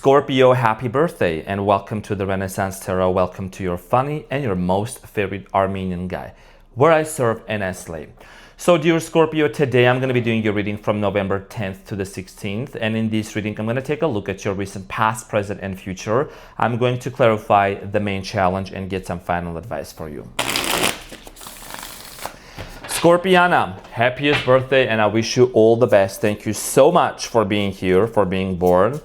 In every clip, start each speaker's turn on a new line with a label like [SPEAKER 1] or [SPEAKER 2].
[SPEAKER 1] Scorpio, happy birthday and welcome to the Renaissance Tarot. Welcome to your funny and your most favorite Armenian guy, where I serve and I slay. So dear Scorpio, today I'm going to be doing your reading from November 10th to the 16th. And in this reading, I'm going to take a look at your recent past, present, and future. I'm going to clarify the main challenge and get some final advice for you. Scorpiana, happiest birthday and I wish you all the best. Thank you so much for being here, for being born.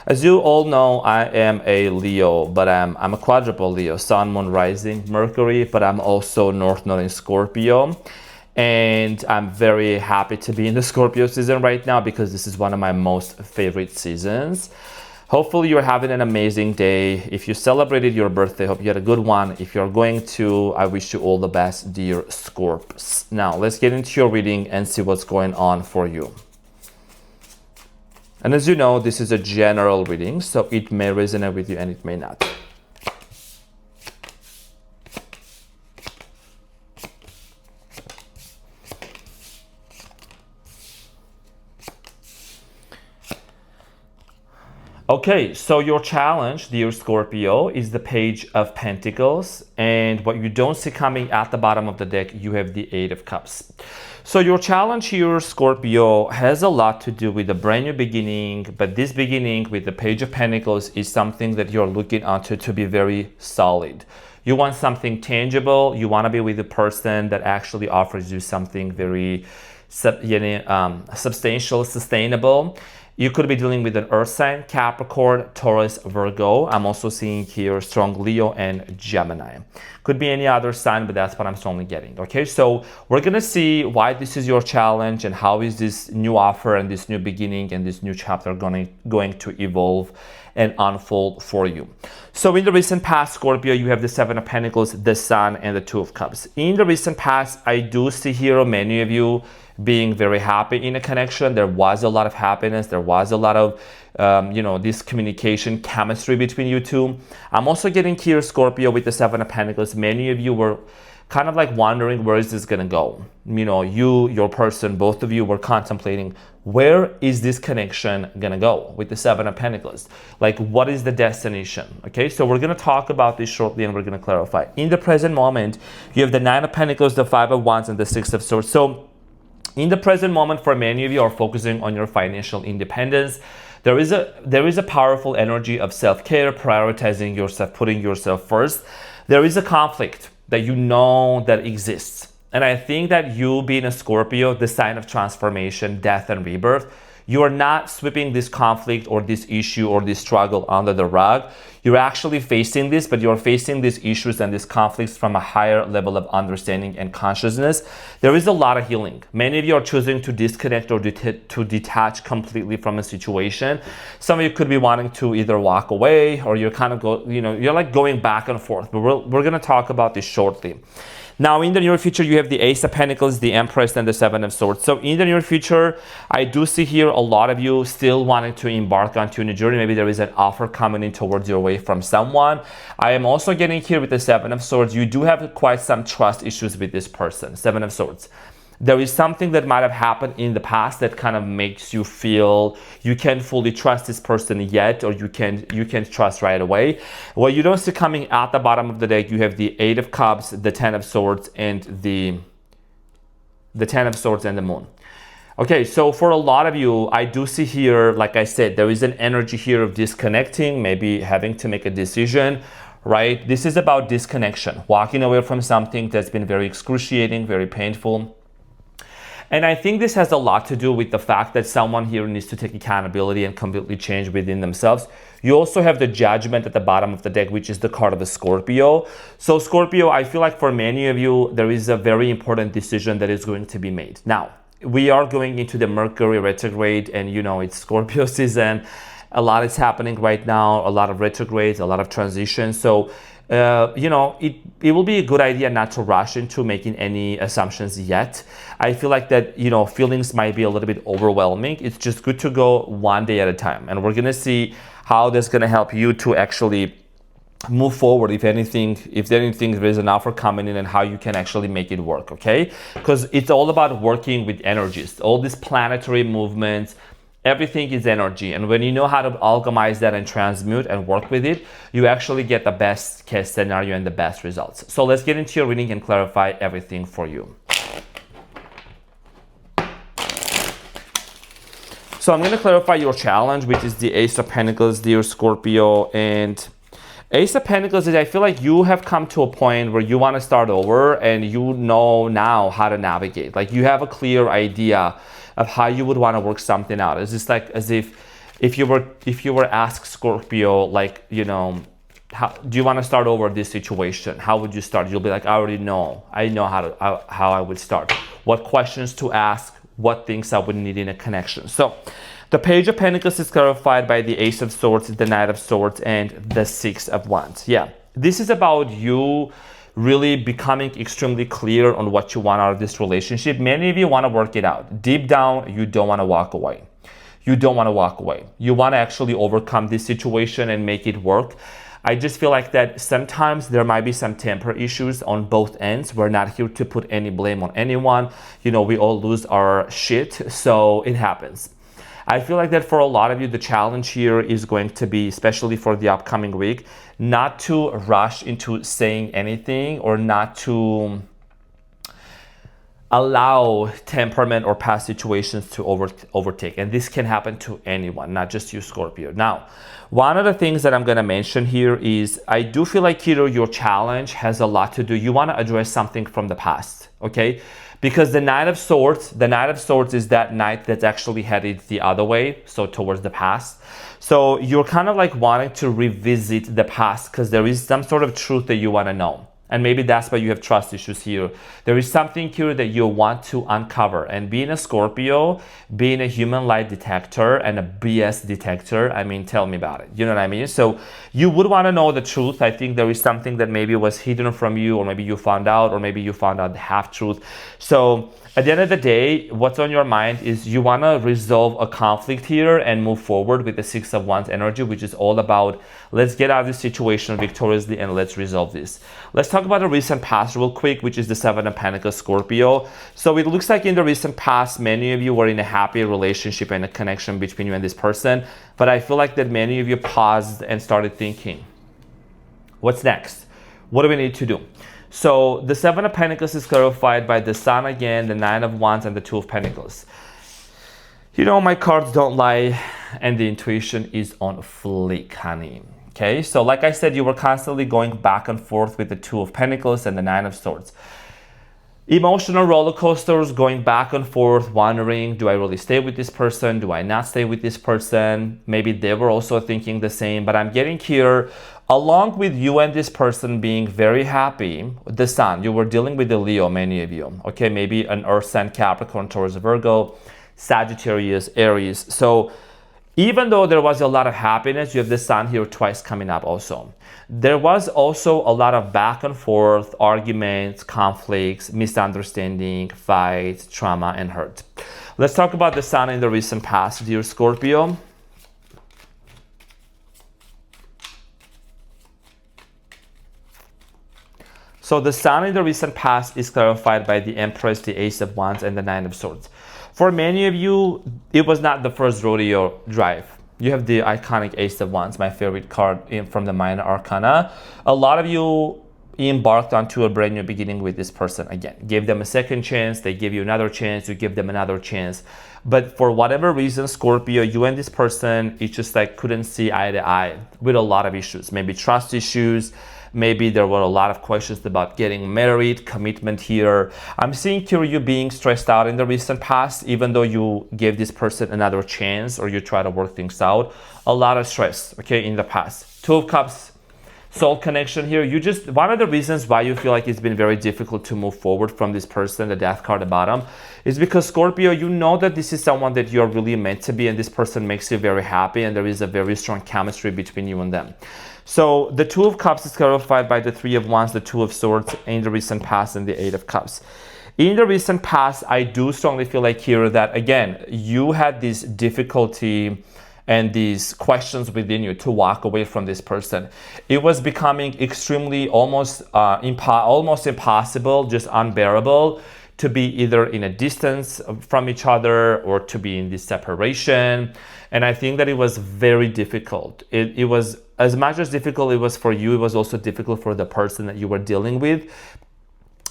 [SPEAKER 1] As you all know, I am a Leo, but I'm a quadruple Leo, Sun, Moon, Rising, Mercury, but I'm also North Node in Scorpio. And I'm very happy to be in the Scorpio season right now because this is one of my most favorite seasons. Hopefully you're having an amazing day. If you celebrated your birthday, hope you had a good one. If you're going to, I wish you all the best, dear Scorps. Now, let's get into your reading and see what's going on for you. And as you know, this is a general reading, so it may resonate with you and it may not. Okay, so your challenge, dear Scorpio, is the Page of Pentacles. And what you don't see coming at the bottom of the deck, you have the Eight of Cups. So your challenge here, Scorpio, has a lot to do with a brand new beginning. But this beginning with the Page of Pentacles is something that you're looking onto to be very solid. You want something tangible. You want to be with a person that actually offers you something very substantial, sustainable. You could be dealing with an earth sign, Capricorn, Taurus, Virgo. I'm also seeing here strong Leo and Gemini. Could be any other sign, but that's what I'm strongly getting. Okay, so we're going to see why this is your challenge and how is this new offer and this new beginning and this new chapter going to evolve and unfold for you. So in the recent past, Scorpio, you have the Seven of Pentacles, the Sun, and the Two of Cups. In the recent past, I do see here many of you being very happy in a connection. There was a lot of happiness. There was a lot of, this communication, chemistry between you two. I'm also getting here, Scorpio, with the Seven of Pentacles. Many of you were kind of like wondering, where is this going to go? Your person, both of you were contemplating, where is this connection going to go with the Seven of Pentacles? Like, what is the destination? Okay, so we're going to talk about this shortly and we're going to clarify. In the present moment, you have the Nine of Pentacles, the Five of Wands, and the Six of Swords. So in the present moment, for many of you are focusing on your financial independence. There is a powerful energy of self-care, prioritizing yourself, putting yourself first. There is a conflict that you know that exists. And I think that you being a Scorpio, the sign of transformation, death, and rebirth, you are not sweeping this conflict or this issue or this struggle under the rug. You're actually facing this, but you're facing these issues and these conflicts from a higher level of understanding and consciousness. There is a lot of healing. Many of you are choosing to disconnect or to detach completely from a situation. Some of you could be wanting to either walk away or you're kind of you're like going back and forth. But we're going to talk about this shortly. Now, in the near future, you have the Ace of Pentacles, the Empress, and the Seven of Swords. So in the near future, I do see here a lot of you still wanting to embark onto a new journey. Maybe there is an offer coming in towards your way from someone. I am also getting here with the Seven of Swords. You do have quite some trust issues with this person, Seven of Swords. There is something that might have happened in the past that kind of makes you feel you can't fully trust this person yet, or you can't trust right away. What you don't see coming at the bottom of the deck, you have the Eight of Cups, the Ten of Swords, and the Ten of Swords and the Moon. Okay, so for a lot of you, I do see here, like I said, there is an energy here of disconnecting, maybe having to make a decision, right? This is about disconnection, walking away from something that's been very excruciating, very painful. And I think this has a lot to do with the fact that someone here needs to take accountability and completely change within themselves. You also have the Judgment at the bottom of the deck, which is the card of the Scorpio. So Scorpio, I feel like for many of you, there is a very important decision that is going to be made. Now, we are going into the Mercury retrograde and it's Scorpio season. A lot is happening right now, a lot of retrogrades, a lot of transitions. So it will be a good idea not to rush into making any assumptions yet. I feel like that, feelings might be a little bit overwhelming. It's just good to go one day at a time. And we're going to see how that's going to help you to actually move forward. If anything, there is an offer coming in and how you can actually make it work, okay? Because it's all about working with energies. All these planetary movements, Everything is energy, and when you know how to alchemize that and transmute and work with it, you actually get the best case scenario and the best results. So let's get into your reading and clarify everything for you. So I'm going to clarify your challenge, which is the Ace of Pentacles, dear Scorpio. And Ace of Pentacles is, I feel like you have come to a point where you want to start over and you know now how to navigate. Like you have a clear idea of how you would want to work something out. It's just like as if you were asked Scorpio, like, you know, how do you want to start over this situation? How would you start? You'll be like, I already know. I know how I would start. What questions to ask, what things I would need in a connection. So the Page of Pentacles is clarified by the Ace of Swords, the Knight of Swords, and the Six of Wands. Yeah, this is about you really becoming extremely clear on what you want out of this relationship. Many of you want to work it out. Deep down, you don't want to walk away. You don't want to walk away. You want to actually overcome this situation and make it work. I just feel like that sometimes there might be some temper issues on both ends. We're not here to put any blame on anyone. You know, we all lose our shit, so it happens. I feel like that for a lot of you, the challenge here is going to be, especially for the upcoming week, not to rush into saying anything or not to allow temperament or past situations to overtake. And this can happen to anyone, not just you, Scorpio. Now, one of the things that I'm going to mention here is I do feel like, Kiro, your challenge has a lot to do. You want to address something from the past, okay? Because the Knight of Swords is that knight that's actually headed the other way, so towards the past. So you're kind of like wanting to revisit the past because there is some sort of truth that you want to know. And maybe that's why you have trust issues here. There is something here that you want to uncover. And being a Scorpio, being a human light detector and a BS detector, I mean, tell me about it. You know what I mean? So you would want to know the truth. I think there is something that maybe was hidden from you, or maybe you found out, or maybe you found out the half truth. So at the end of the day, what's on your mind is you want to resolve a conflict here and move forward with the Six of Wands energy, which is all about let's get out of this situation victoriously and let's resolve this. Let's talk about the recent past real quick, which is the Seven of Pentacles, Scorpio. So it looks like in the recent past, many of you were in a happy relationship and a connection between you and this person. But I feel like that many of you paused and started thinking, what's next? What do we need to do? So the Seven of Pentacles is clarified by the Sun again, the Nine of Wands, and the Two of Pentacles. You know, my cards don't lie, and the intuition is on fleek, honey. Okay, so like I said, you were constantly going back and forth with the Two of Pentacles and the Nine of Swords. Emotional roller coasters, going back and forth, wondering, do I really stay with this person? Do I not stay with this person? Maybe they were also thinking the same, but I'm getting here, along with you and this person being very happy, the Sun, you were dealing with the Leo, many of you. Okay, maybe an Earth sign, Capricorn, Taurus, Virgo, Sagittarius, Aries. So even though there was a lot of happiness, you have the Sun here twice coming up also. There was also a lot of back and forth, arguments, conflicts, misunderstanding, fights, trauma, and hurt. Let's talk about the Sun in the recent past, dear Scorpio. So the Sun in the recent past is clarified by the Empress, the Ace of Wands, and the Nine of Swords. For many of you, it was not the first rodeo drive. You have the iconic Ace of Wands, my favorite card from the Minor Arcana. A lot of you embarked onto a brand new beginning with this person again. Gave them a second chance, they give you another chance, you give them another chance. But for whatever reason, Scorpio, you and this person, it's just like couldn't see eye to eye with a lot of issues. Maybe trust issues, maybe there were a lot of questions about getting married, commitment here. I'm seeing you being stressed out in the recent past, even though you gave this person another chance or you try to work things out. A lot of stress, okay, in the past. Two of Cups, soul connection here. One of the reasons why you feel like it's been very difficult to move forward from this person, the Death card at the bottom, is because Scorpio, you know that this is someone that you're really meant to be and this person makes you very happy and there is a very strong chemistry between you and them. So the Two of Cups is clarified by the Three of Wands, the Two of Swords in the recent past, and the Eight of Cups. In the recent past, I do strongly feel like here that, again, you had this difficulty and these questions within you to walk away from this person. It was becoming extremely almost impossible, just unbearable to be either in a distance from each other or to be in this separation. And I think that it was very difficult. It was, as much as difficult it was for you, it was also difficult for the person that you were dealing with.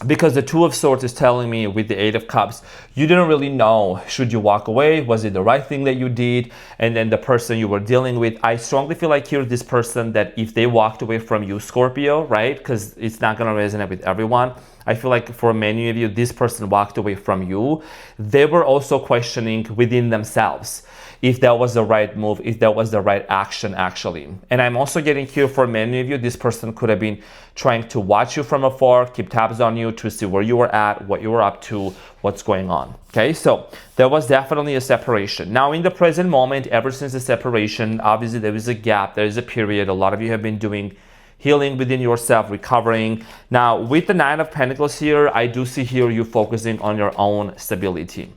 [SPEAKER 1] Because the Two of Swords is telling me with the Eight of Cups, you didn't really know, should you walk away? Was it the right thing that you did? And then the person you were dealing with, I strongly feel like here, this person, that if they walked away from you, Scorpio, right? Because it's not going to resonate with everyone. I feel like for many of you, this person walked away from you. They were also questioning within themselves if that was the right move, if that was the right action actually. And I'm also getting here, for many of you, this person could have been trying to watch you from afar, keep tabs on you to see where you were at, what you were up to, what's going on. Okay, so there was definitely a separation. Now in the present moment, ever since the separation, obviously there is a gap, there is a period. A lot of you have been doing healing within yourself, recovering. Now with the Nine of Pentacles here, I do see here you focusing on your own stability.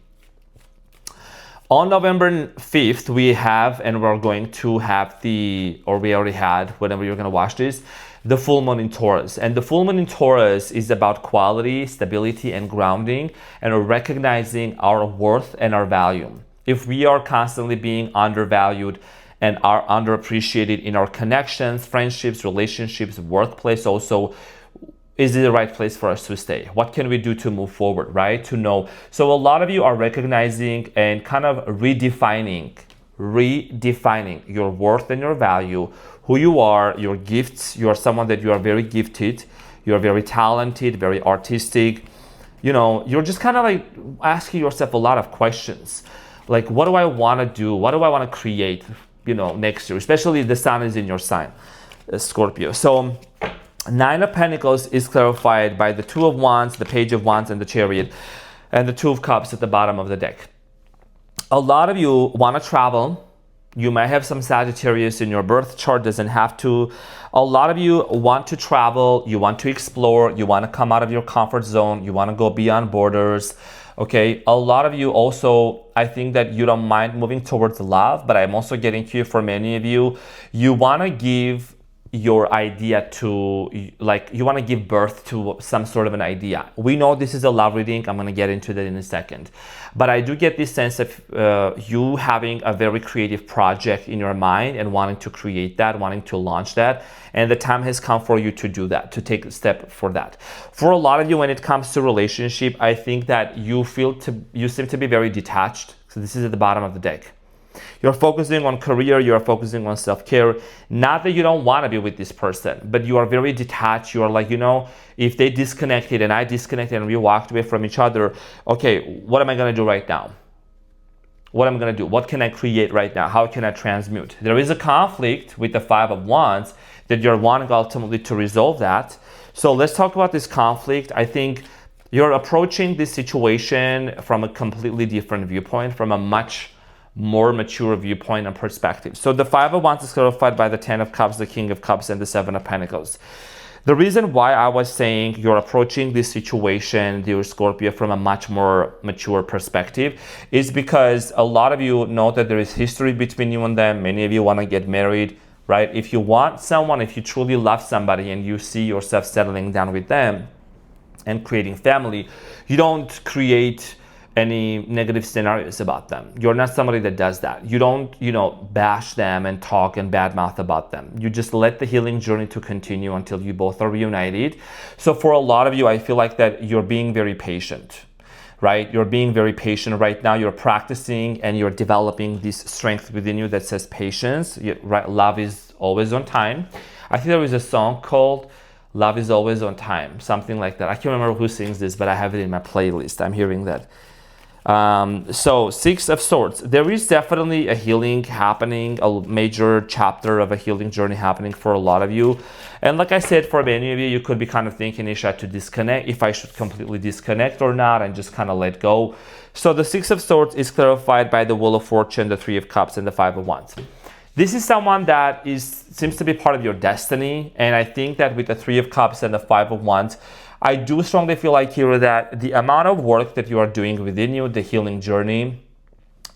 [SPEAKER 1] On November 5th, we have, and we're going to have we already had, whenever you're going to watch this, the full moon in Taurus. And the full moon in Taurus is about quality, stability, and grounding, and recognizing our worth and our value. If we are constantly being undervalued and are underappreciated in our connections, friendships, relationships, workplace also, is it the right place for us to stay? What can we do to move forward, right? To know. So a lot of you are recognizing and kind of redefining your worth and your value, who you are, your gifts. You are someone that you are very gifted. You are very talented, very artistic. You know, you're just kind of like asking yourself a lot of questions. Like, what do I want to do? What do I want to create, you know, next year? Especially the sun is in your sign, Scorpio. So Nine of Pentacles is clarified by the Two of Wands, the Page of Wands, and the Chariot, and the Two of Cups at the bottom of the deck. A lot of you want to travel. You might have some Sagittarius in your birth chart, doesn't have to. A lot of you want to travel, you want to explore, you want to come out of your comfort zone, you want to go beyond borders. Okay, a lot of you also, I think that you don't mind moving towards love, but I'm also getting here, for many of you, you want to give your idea to, like, you want to give birth to some sort of an idea. We know this is a love reading. I'm going to get into that in a second. But I do get this sense of you having a very creative project in your mind and wanting to create that, wanting to launch that. And the time has come for you to do that, to take a step for that. For a lot of you, when it comes to relationship, I think that you seem to be very detached. So this is at the bottom of the deck. You're focusing on career, you're focusing on self-care. Not that you don't want to be with this person, but you are very detached. You are like, you know, if they disconnected and I disconnected and we walked away from each other, okay, what am I going to do right now? What am I going to do? What can I create right now? How can I transmute? There is a conflict with the Five of Wands that you're wanting ultimately to resolve that. So let's talk about this conflict. I think you're approaching this situation from a completely different viewpoint, from a much more mature viewpoint and perspective. So the Five of Wands is clarified by the Ten of Cups, the King of Cups, and the Seven of Pentacles. The reason why I was saying you're approaching this situation, dear Scorpio, from a much more mature perspective is because a lot of you know that there is history between you and them. Many of you want to get married, right? If you want someone, if you truly love somebody and you see yourself settling down with them and creating family, you don't create any negative scenarios about them. You're not somebody that does that. You don't, you know, bash them and talk and badmouth about them. You just let the healing journey to continue until you both are reunited. So for a lot of you, I feel like that you're being very patient, right? You're being very patient right now. You're practicing and you're developing this strength within you that says patience, right? Love is always on time. I think there is a song called Love is Always on Time, something like that. I can't remember who sings this, but I have it in my playlist. I'm hearing that. So Six of Swords, there is definitely a healing happening, a major chapter of a healing journey happening for a lot of you. And like I said, for many of you, you could be kind of thinking, if I should completely disconnect or not, and just kind of let go. So the Six of Swords is clarified by the Wheel of Fortune, the Three of Cups, and the Five of Wands. This is someone that seems to be part of your destiny. And I think that with the Three of Cups and the Five of Wands, I do strongly feel like here that the amount of work that you are doing within you, the healing journey,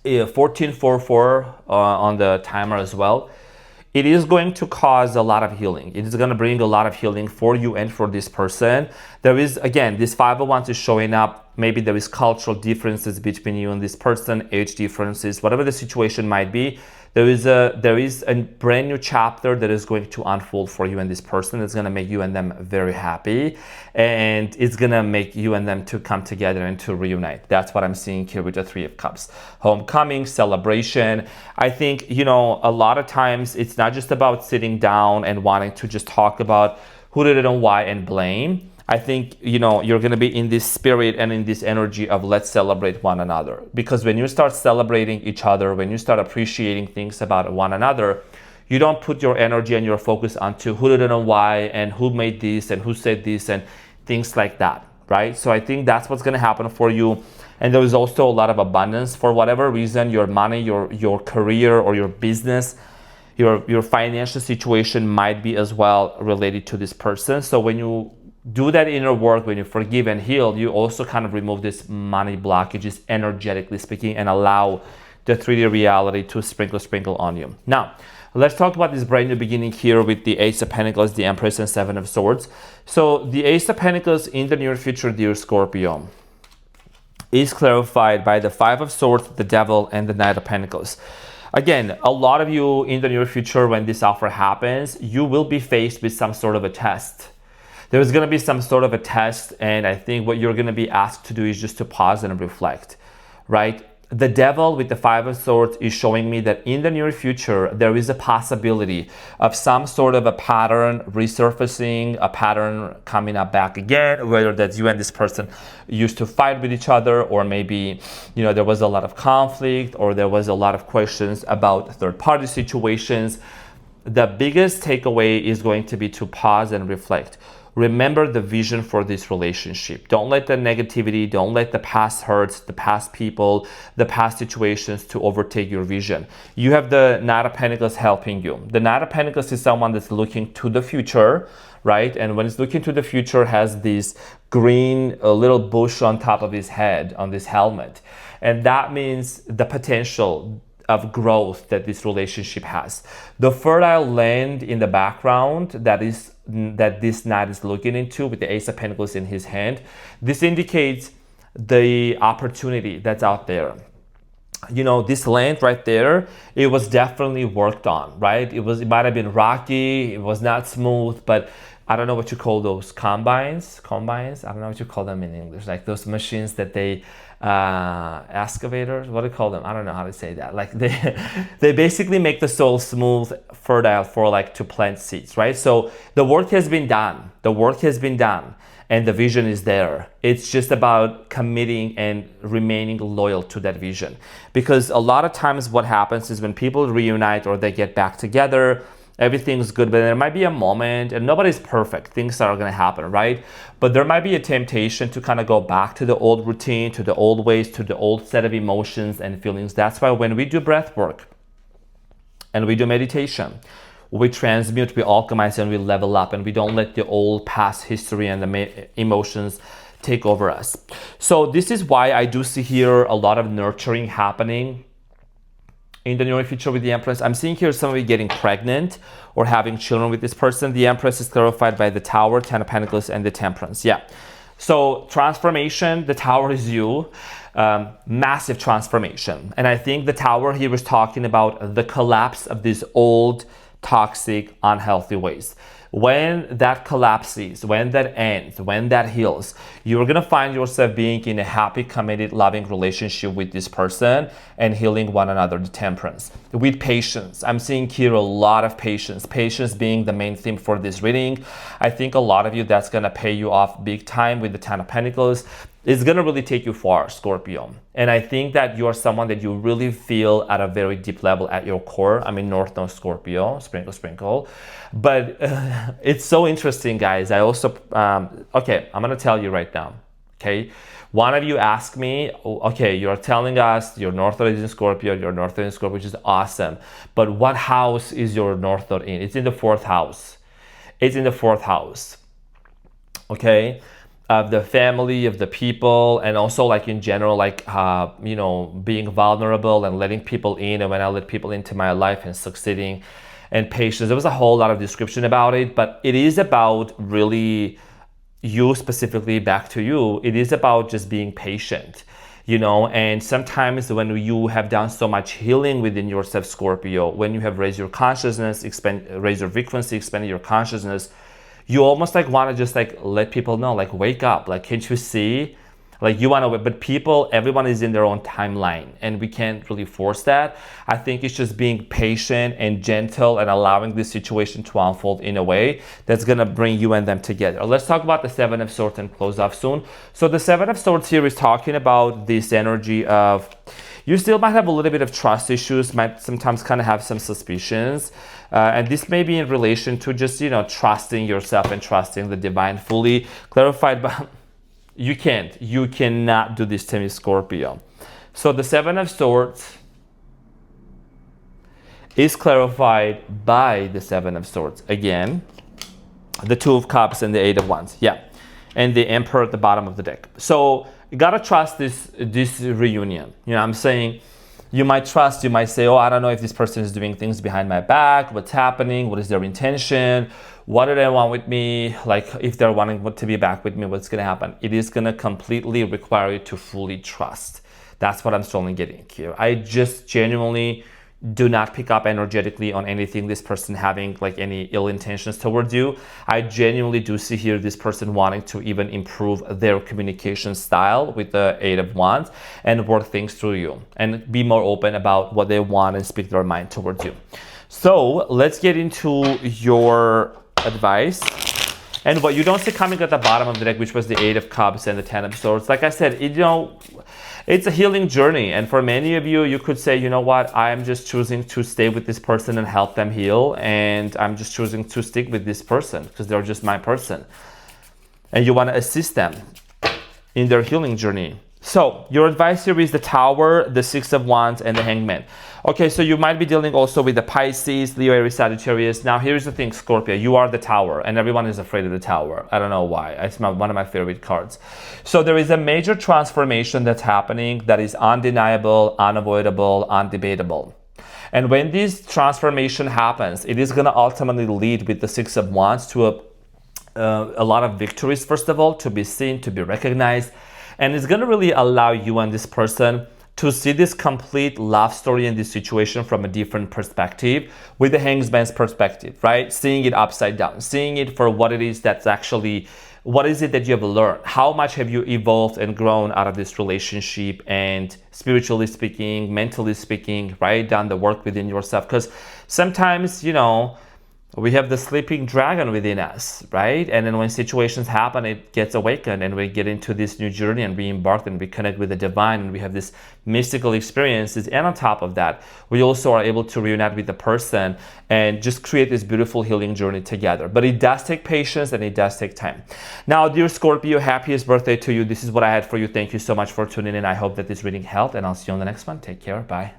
[SPEAKER 1] 1444 on the timer as well, it is going to cause a lot of healing. It is going to bring a lot of healing for you and for this person. There is, again, this 5 of Wands is showing up. Maybe there is cultural differences between you and this person, age differences, whatever the situation might be. There is a brand new chapter that is going to unfold for you and this person. It's going to make you and them very happy, and it's going to make you and them to come together and to reunite. That's what I'm seeing here with the 3 of Cups. Homecoming, celebration. I think, a lot of times it's not just about sitting down and wanting to just talk about who did it and why and blame. I think, you're going to be in this spirit and in this energy of let's celebrate one another. Because when you start celebrating each other, when you start appreciating things about one another, you don't put your energy and your focus onto who did it and why and who made this and who said this and things like that, right? So I think that's what's going to happen for you. And there is also a lot of abundance for whatever reason, your money, your career or your business, your financial situation might be as well related to this person. So when you do that inner work, when you forgive and heal, you also kind of remove this money blockages, energetically speaking, and allow the 3D reality to sprinkle on you. Now, let's talk about this brand new beginning here with the Ace of Pentacles, the Empress, and 7 of Swords. So the Ace of Pentacles in the near future, dear Scorpio, is clarified by the 5 of Swords, the Devil, and the Knight of Pentacles. Again, a lot of you in the near future, when this offer happens, you will be faced with some sort of a test. There's going to be some sort of a test, and I think what you're going to be asked to do is just to pause and reflect, right? The Devil with the 5 of Swords is showing me that in the near future, there is a possibility of some sort of a pattern resurfacing, a pattern coming up back again, whether that's you and this person used to fight with each other, or maybe, there was a lot of conflict, or there was a lot of questions about third-party situations. The biggest takeaway is going to be to pause and reflect. Remember the vision for this relationship. Don't let the negativity, don't let the past hurts, the past people, the past situations to overtake your vision. You have the Knight of Pentacles helping you. The Knight of Pentacles is someone that's looking to the future, right? And when it's looking to the future, has this green little bush on top of his head, on this helmet. And that means the potential of growth that this relationship has. The fertile land in the background that this knight is looking into with the Ace of Pentacles in his hand, this indicates the opportunity that's out there. This land right there, it was definitely worked on, right? It might have been rocky, it was not smooth, but I don't know what you call those combines. I don't know what you call them in English, like those machines that they excavators, what do you call them? I don't know how to say that. Like they basically make the soil smooth, fertile for to plant seeds, right? So the work has been done. And the vision is there. It's just about committing and remaining loyal to that vision. Because a lot of times what happens is when people reunite or they get back together, everything's good, but there might be a moment, and nobody's perfect. Things are going to happen, right? But there might be a temptation to kind of go back to the old routine, to the old ways, to the old set of emotions and feelings. That's why when we do breath work and we do meditation, we transmute, we alchemize, and we level up, and we don't let the old past history and the emotions take over us. So this is why I do see here a lot of nurturing happening in the near future with the Empress. I'm seeing here some of you getting pregnant or having children with this person. The Empress is clarified by the Tower, 10 of Pentacles, and the Temperance. Yeah. So transformation, the Tower is you. Massive transformation. And I think the Tower here was talking about the collapse of these old, toxic, unhealthy ways. When that collapses, when that ends, when that heals, you're going to find yourself being in a happy, committed, loving relationship with this person and healing one another, the Temperance. With patience, I'm seeing here a lot of patience. Patience being the main theme for this reading. I think a lot of you, that's going to pay you off big time with the 10 of Pentacles. It's going to really take you far, Scorpio. And I think that you are someone that you really feel at a very deep level at your core. I mean, North Node Scorpio, sprinkle. But it's so interesting, guys. I also, okay, I'm going to tell you right now, okay? One of you asked me, okay, you're telling us your North Node is in Scorpio, your North Node is in Scorpio, which is awesome. But what house is your North Node in? It's in the 4th house. It's in the 4th house, okay? Of the family, of the people, and also in general, being vulnerable and letting people in. And when I let people into my life and succeeding, and patience. There was a whole lot of description about it, but it is about really you specifically, back to you. It is about just being patient, you know. And sometimes when you have done so much healing within yourself, Scorpio, when you have raised your consciousness, raised your frequency, expanded your consciousness, you almost like want to just like let people know, like, wake up, like, can't you see? Like, you want to, but people, everyone is in their own timeline, and we can't really force that. I think it's just being patient and gentle and allowing this situation to unfold in a way that's going to bring you and them together. Let's talk about the Seven of Swords and close off soon. So the Seven of Swords here is talking about this energy of, you still might have a little bit of trust issues, might sometimes kind of have some suspicions. And this may be in relation to just, you know, trusting yourself and trusting the divine fully. Clarified by... You cannot do this to me, Scorpio. So the Seven of Swords is clarified by the Seven of Swords. Again, the Two of Cups and the Eight of Wands. Yeah. And the Emperor at the bottom of the deck. So you gotta trust this reunion. You know what I'm saying? You might trust, you might say, oh, I don't know if this person is doing things behind my back. What's happening? What is their intention? What do they want with me? Like, if they're wanting to be back with me, what's going to happen? It is going to completely require you to fully trust. That's what I'm slowly getting here. I just genuinely do not pick up energetically on anything this person having like any ill intentions towards you. I genuinely do see here this person wanting to even improve their communication style with the Eight of Wands and work things through you and be more open about what they want and speak their mind towards you. So let's get into your advice. And what you don't see coming at the bottom of the deck, which was the Eight of Cups and the Ten of Swords. Like I said, you know, it's a healing journey. And for many of you, you could say, you know what, I'm just choosing to stay with this person and help them heal. And I'm just choosing to stick with this person because they're just my person. And you want to assist them in their healing journey. So your advice here is the Tower, the Six of Wands, and the Hangman. Okay, so you might be dealing also with the Pisces, Leo, Aries, Sagittarius. Now, here's the thing, Scorpio. You are the Tower, and everyone is afraid of the Tower. I don't know why. It's one of my favorite cards. So there is a major transformation that's happening that is undeniable, unavoidable, undebatable. And when this transformation happens, it is going to ultimately lead with the Six of Wands to a lot of victories, first of all, to be seen, to be recognized. And it's going to really allow you and this person to see this complete love story and this situation from a different perspective, with the Hangman's perspective, right? Seeing it upside down, seeing it for what it is that's actually, what is it that you have learned? How much have you evolved and grown out of this relationship, and spiritually speaking, mentally speaking, right? Done the work within yourself. Because sometimes, you know, we have the sleeping dragon within us, right? And then when situations happen, it gets awakened and we get into this new journey and we embark and we connect with the divine and we have this mystical experiences. And on top of that, we also are able to reunite with the person and just create this beautiful healing journey together. But it does take patience and it does take time. Now, dear Scorpio, happiest birthday to you. This is what I had for you. Thank you so much for tuning in. I hope that this reading helped, and I'll see you on the next one. Take care. Bye.